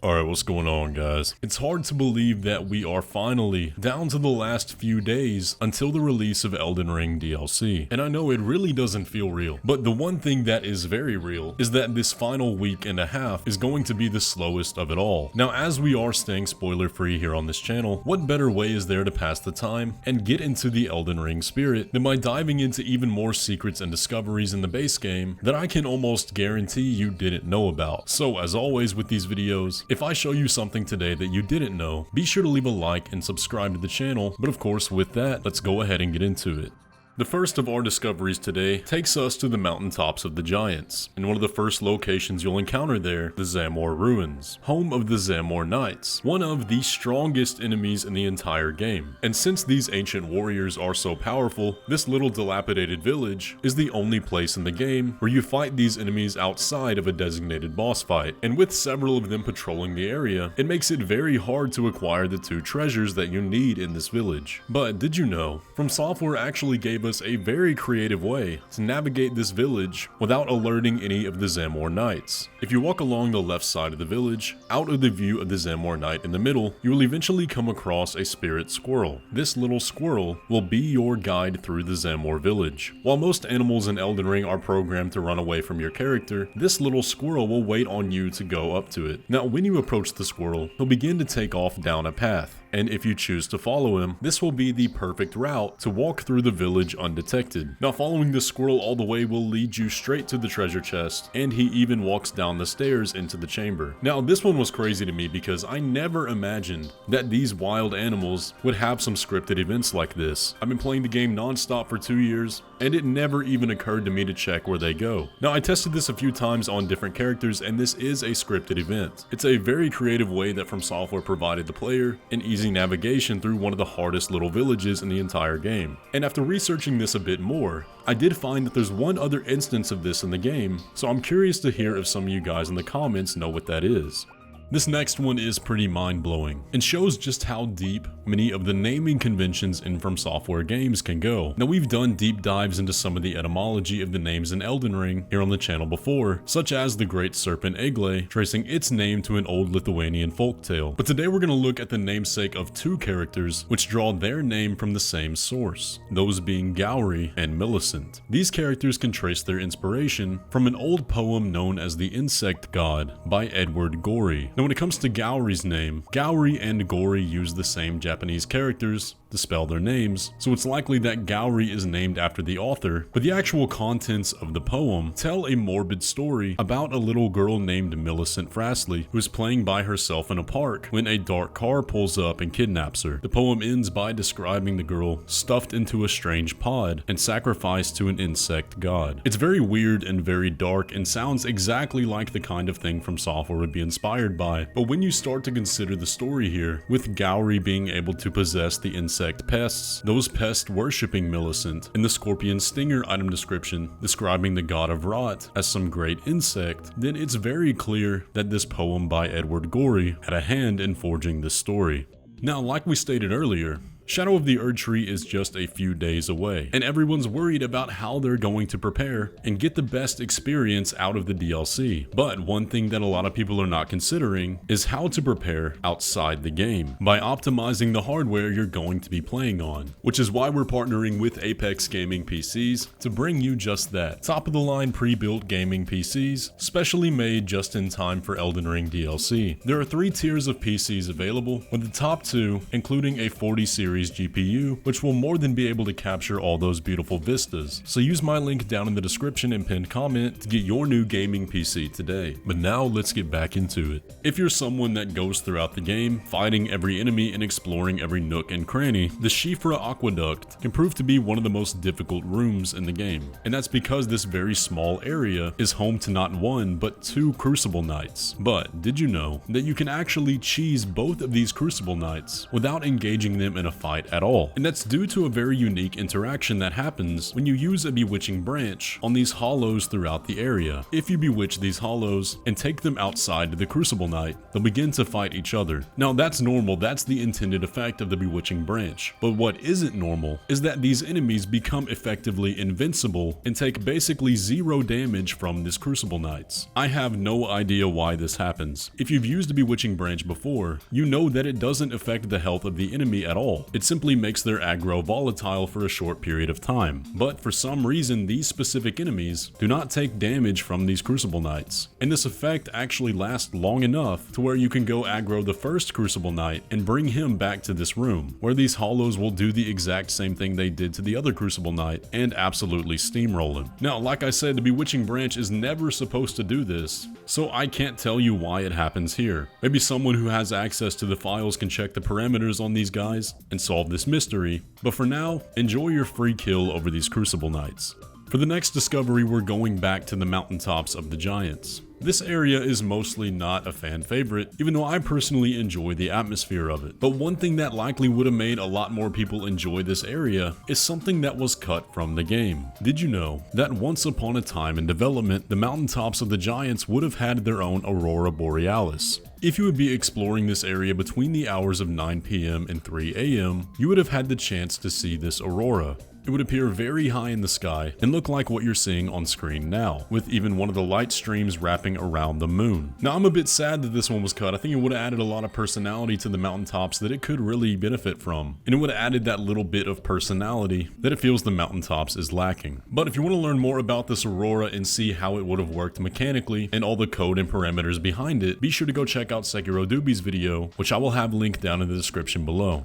Alright, what's going on, guys? It's hard to believe that we are finally down to the last few days until the release of Elden Ring DLC. And I know it really doesn't feel real, but the one thing that is very real is that this final week and a half is going to be the slowest of it all. Now, as we are staying spoiler free here on this channel, what better way is there to pass the time and get into the Elden Ring spirit than by diving into even more secrets and discoveries in the base game that I can almost guarantee you didn't know about. So as always with these videos, if I show you something today that you didn't know, be sure to leave a like and subscribe to the channel. But of course, with that, let's go ahead and get into it. The first of our discoveries today takes us to the mountaintops of the Giants, and one of the first locations you'll encounter there, the Zamor Ruins, home of the Zamor Knights, one of the strongest enemies in the entire game. And since these ancient warriors are so powerful, this little dilapidated village is the only place in the game where you fight these enemies outside of a designated boss fight, and with several of them patrolling the area, it makes it very hard to acquire the two treasures that you need in this village. But did you know, FromSoftware actually gave us a very creative way to navigate this village without alerting any of the Zamor Knights. If you walk along the left side of the village, out of the view of the Zamor Knight in the middle, you will eventually come across a spirit squirrel. This little squirrel will be your guide through the Zamor village. While most animals in Elden Ring are programmed to run away from your character, this little squirrel will wait on you to go up to it. Now, when you approach the squirrel, he'll begin to take off down a path. And if you choose to follow him, this will be the perfect route to walk through the village undetected. Now, following the squirrel all the way will lead you straight to the treasure chest, and he even walks down the stairs into the chamber. Now, this one was crazy to me because I never imagined that these wild animals would have some scripted events like this. I've been playing the game non-stop for 2 years, and it never even occurred to me to check where they go. Now, I tested this a few times on different characters, and this is a scripted event. It's a very creative way that FromSoftware provided the player an easy navigation through one of the hardest little villages in the entire game. And after researching this a bit more, I did find that there's one other instance of this in the game, so I'm curious to hear if some of you guys in the comments know what that is. This next one is pretty mind-blowing and shows just how deep many of the naming conventions in FromSoftware games can go. Now, we've done deep dives into some of the etymology of the names in Elden Ring here on the channel before, such as the Great Serpent Egle, tracing its name to an old Lithuanian folktale. But today we're going to look at the namesake of two characters which draw their name from the same source, those being Gowry and Millicent. These characters can trace their inspiration from an old poem known as the Insect God by Edward Gorey. Now, when it comes to Gowry's name, Gowry and Gorey use the same Japanese characters to spell their names, so it's likely that Gowry is named after the author, but the actual contents of the poem tell a morbid story about a little girl named Millicent Frasley who is playing by herself in a park when a dark car pulls up and kidnaps her. The poem ends by describing the girl stuffed into a strange pod and sacrificed to an insect god. It's very weird and very dark and sounds exactly like the kind of thing FromSoftware would be inspired by, but when you start to consider the story here, with Gowry being able to possess the insect pests, those pests worshipping Millicent, and the scorpion stinger item description describing the god of rot as some great insect, then it's very clear that this poem by Edward Gorey had a hand in forging this story. Now, like we stated earlier, Shadow of the Erdtree is just a few days away, and everyone's worried about how they're going to prepare and get the best experience out of the DLC. But one thing that a lot of people are not considering is how to prepare outside the game by optimizing the hardware you're going to be playing on, which is why we're partnering with Apex Gaming PCs to bring you just that. Top-of-the-line pre-built gaming PCs, specially made just in time for Elden Ring DLC. There are 3 tiers of PCs available, with the top 2 including a 40 series GPU, which will more than be able to capture all those beautiful vistas. So use my link down in the description and pinned comment to get your new gaming PC today. But now let's get back into it. If you're someone that goes throughout the game, fighting every enemy and exploring every nook and cranny, the Shifra Aqueduct can prove to be one of the most difficult rooms in the game. And that's because this very small area is home to not 1, but 2 Crucible Knights. But did you know that you can actually cheese both of these Crucible Knights without engaging them in a fight fight at all. And that's due to a very unique interaction that happens when you use a bewitching branch on these hollows throughout the area. If you bewitch these hollows and take them outside to the Crucible Knight, they'll begin to fight each other. Now that's normal, that's the intended effect of the bewitching branch. But what isn't normal is that these enemies become effectively invincible and take basically zero damage from this Crucible Knights. I have no idea why this happens. If you've used a bewitching branch before, you know that it doesn't affect the health of the enemy at all. It simply makes their aggro volatile for a short period of time. But for some reason, these specific enemies do not take damage from these Crucible Knights. And this effect actually lasts long enough to where you can go aggro the first Crucible Knight and bring him back to this room, where these hollows will do the exact same thing they did to the other Crucible Knight and absolutely steamroll him. Now, like I said, the bewitching branch is never supposed to do this, so I can't tell you why it happens here. Maybe someone who has access to the files can check the parameters on these guys and solve this mystery, but for now, enjoy your free kill over these Crucible Knights. For the next discovery, we're going back to the mountaintops of the Giants. This area is mostly not a fan favorite, even though I personally enjoy the atmosphere of it. But one thing that likely would have made a lot more people enjoy this area is something that was cut from the game. Did you know that once upon a time in development, the mountaintops of the Giants would have had their own Aurora Borealis? If you would be exploring this area between the hours of 9 PM and 3 AM, you would have had the chance to see this aurora. It would appear very high in the sky and look like what you're seeing on screen now, with even one of the light streams wrapping around the moon. Now, I'm a bit sad that this one was cut. I think it would have added a lot of personality to the mountaintops that it could really benefit from, and it would have added that little bit of personality that it feels the mountaintops is lacking. But if you want to learn more about this aurora and see how it would have worked mechanically and all the code and parameters behind it, be sure to go check out Sekiro Doobie's video, which I will have linked down in the description below.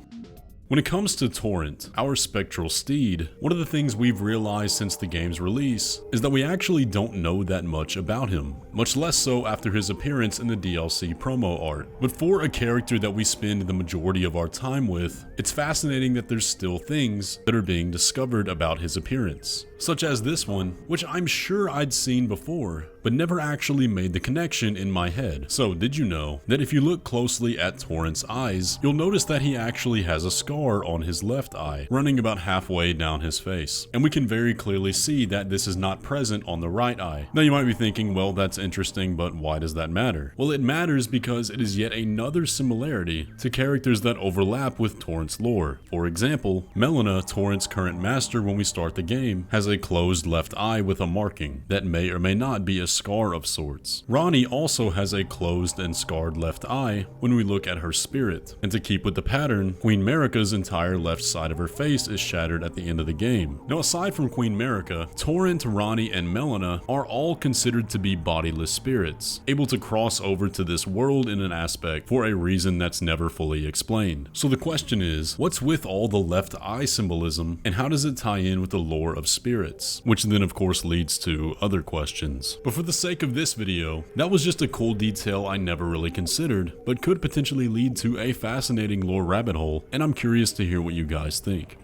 When it comes to Torrent, our spectral steed, one of the things we've realized since the game's release is that we actually don't know that much about him, much less so after his appearance in the DLC promo art. But for a character that we spend the majority of our time with, it's fascinating that there's still things that are being discovered about his appearance, such as this one, which I'm sure I'd seen before, but never actually made the connection in my head. So did you know that if you look closely at Torrent's eyes, you'll notice that he actually has a scar on his left eye, running about halfway down his face. And we can very clearly see that this is not present on the right eye. Now you might be thinking, well, that's interesting, but why does that matter? Well, it matters because it is yet another similarity to characters that overlap with Torrent's lore. For example, Melina, Torrent's current master when we start the game, has a closed left eye with a marking that may or may not be a scar of sorts. Ranni also has a closed and scarred left eye when we look at her spirit. And to keep with the pattern, Queen Marika's entire left side of her face is shattered at the end of the game. Now, aside from Queen Marika, Torrent, Ranni, and Melina are all considered to be bodiless spirits, able to cross over to this world in an aspect for a reason that's never fully explained. So the question is, what's with all the left eye symbolism, and how does it tie in with the lore of spirits? Which then of course leads to other questions. But for the sake of this video, that was just a cool detail I never really considered, but could potentially lead to a fascinating lore rabbit hole, and I'm curious to hear what you guys think.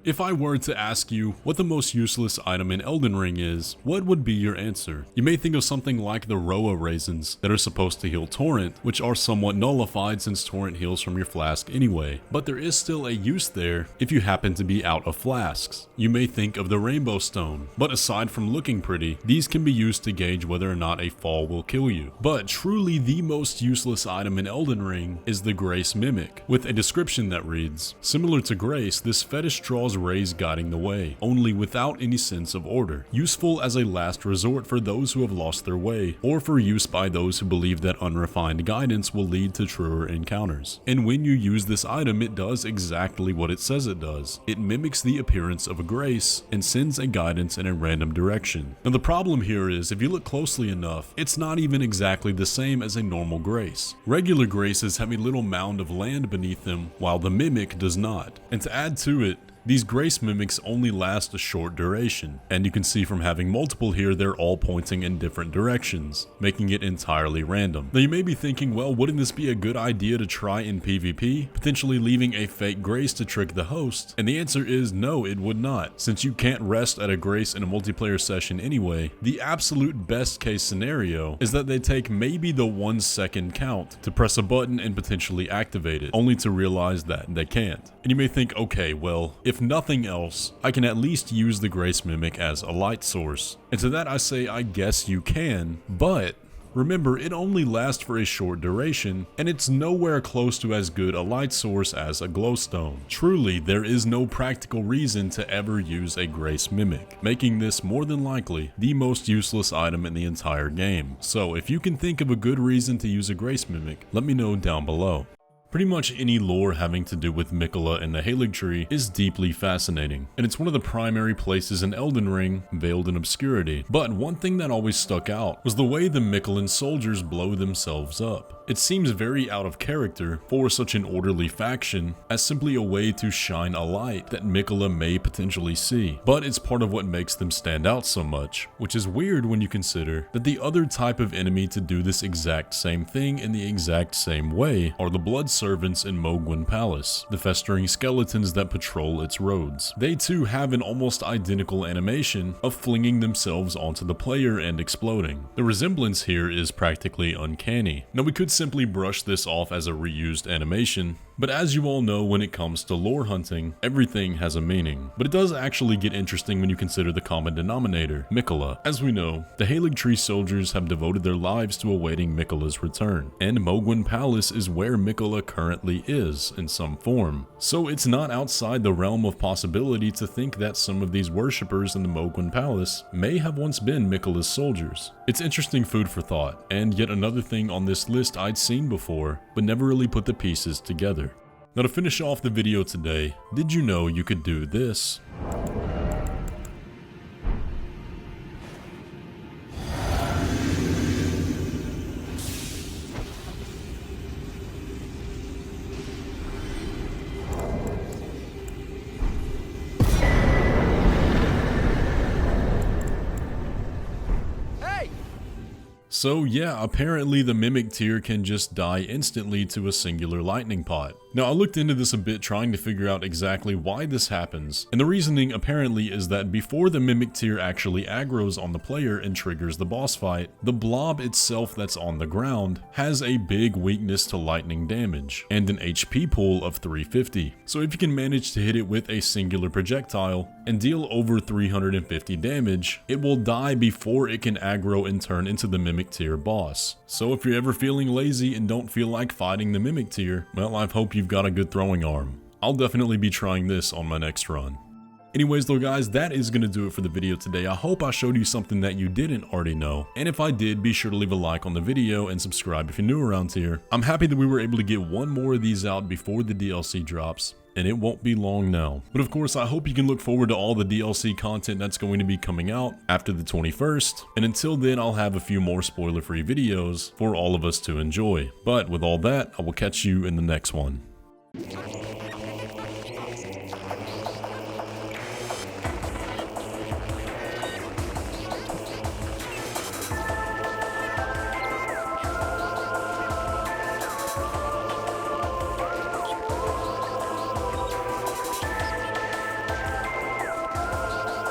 If I were to ask you what the most useless item in Elden Ring is, what would be your answer? You may think of something like the Roa raisins that are supposed to heal Torrent, which are somewhat nullified since Torrent heals from your flask anyway, but there is still a use there if you happen to be out of flasks. You may think of the Rainbow Stone, but aside from looking pretty, these can be used to gauge whether or not a fall will kill you. But truly the most useless item in Elden Ring is the Grace Mimic, with a description that reads, "Similar to Grace, this fetish draws rays guiding the way, only without any sense of order. Useful as a last resort for those who have lost their way, or for use by those who believe that unrefined guidance will lead to truer encounters." And when you use this item, it does exactly what it says it does. It mimics the appearance of a grace and sends a guidance in a random direction. Now the problem here is, if you look closely enough, it's not even exactly the same as a normal grace. Regular graces have a little mound of land beneath them, while the mimic does not. And to add to it, These grace mimics only last a short duration, and you can see from having multiple here they're all pointing in different directions, making it entirely random. Now you may be thinking, well, wouldn't this be a good idea to try in PvP, potentially leaving a fake grace to trick the host? And the answer is no, it would not. Since you can't rest at a grace in a multiplayer session anyway, the absolute best case scenario is that they take maybe the 1 second count to press a button and potentially activate it, only to realize that they can't. And you may think, okay, well, if nothing else, I can at least use the grace mimic as a light source. And to that I say, I guess you can, but remember, it only lasts for a short duration, and it's nowhere close to as good a light source as a glowstone. Truly, there is no practical reason to ever use a grace mimic, making this more than likely the most useless item in the entire game. So if you can think of a good reason to use a grace mimic, let me know down below. Pretty much any lore having to do with Miquella and the Haligtree is deeply fascinating, and it's one of the primary places in Elden Ring veiled in obscurity. But one thing that always stuck out was the way the Miquellan soldiers blow themselves up. It seems very out of character for such an orderly faction as simply a way to shine a light that Miquella may potentially see, but it's part of what makes them stand out so much, which is weird when you consider that the other type of enemy to do this exact same thing in the exact same way are the blood servants in Mohgwyn Palace, the festering skeletons that patrol its roads. They too have an almost identical animation of flinging themselves onto the player and exploding. The resemblance here is practically uncanny. Now we could simply brush this off as a reused animation, but as you all know, when it comes to lore hunting, everything has a meaning. But it does actually get interesting when you consider the common denominator, Miquella. As we know, the Haligtree soldiers have devoted their lives to awaiting Miquella's return, and Mohgwyn Palace is where Miquella currently is in some form. So it's not outside the realm of possibility to think that some of these worshippers in the Mohgwyn Palace may have once been Miquella's soldiers. It's interesting food for thought, and yet another thing on this list I'd seen before, but never really put the pieces together. Now to finish off the video today, did you know you could do this? So yeah, apparently the Mimic tier can just die instantly to a singular lightning pot. Now I looked into this a bit trying to figure out exactly why this happens, and the reasoning apparently is that before the Mimic tier actually aggroes on the player and triggers the boss fight, the blob itself that's on the ground has a big weakness to lightning damage, and an HP pool of 350. So if you can manage to hit it with a singular projectile and deal over 350 damage, it will die before it can aggro and turn into the Mimic tier boss. So if you're ever feeling lazy and don't feel like fighting the Mimic tier, well, I hope you've got a good throwing arm. I'll definitely be trying this on my next run. Anyways though guys, that is going to do it for the video today. I hope I showed you something that you didn't already know, and if I did, be sure to leave a like on the video and subscribe if you're new around here. I'm happy that we were able to get one more of these out before the DLC drops, and it won't be long now. But of course, I hope you can look forward to all the DLC content that's going to be coming out after the 21st, and until then I'll have a few more spoiler-free videos for all of us to enjoy. But with all that, I will catch you in the next one.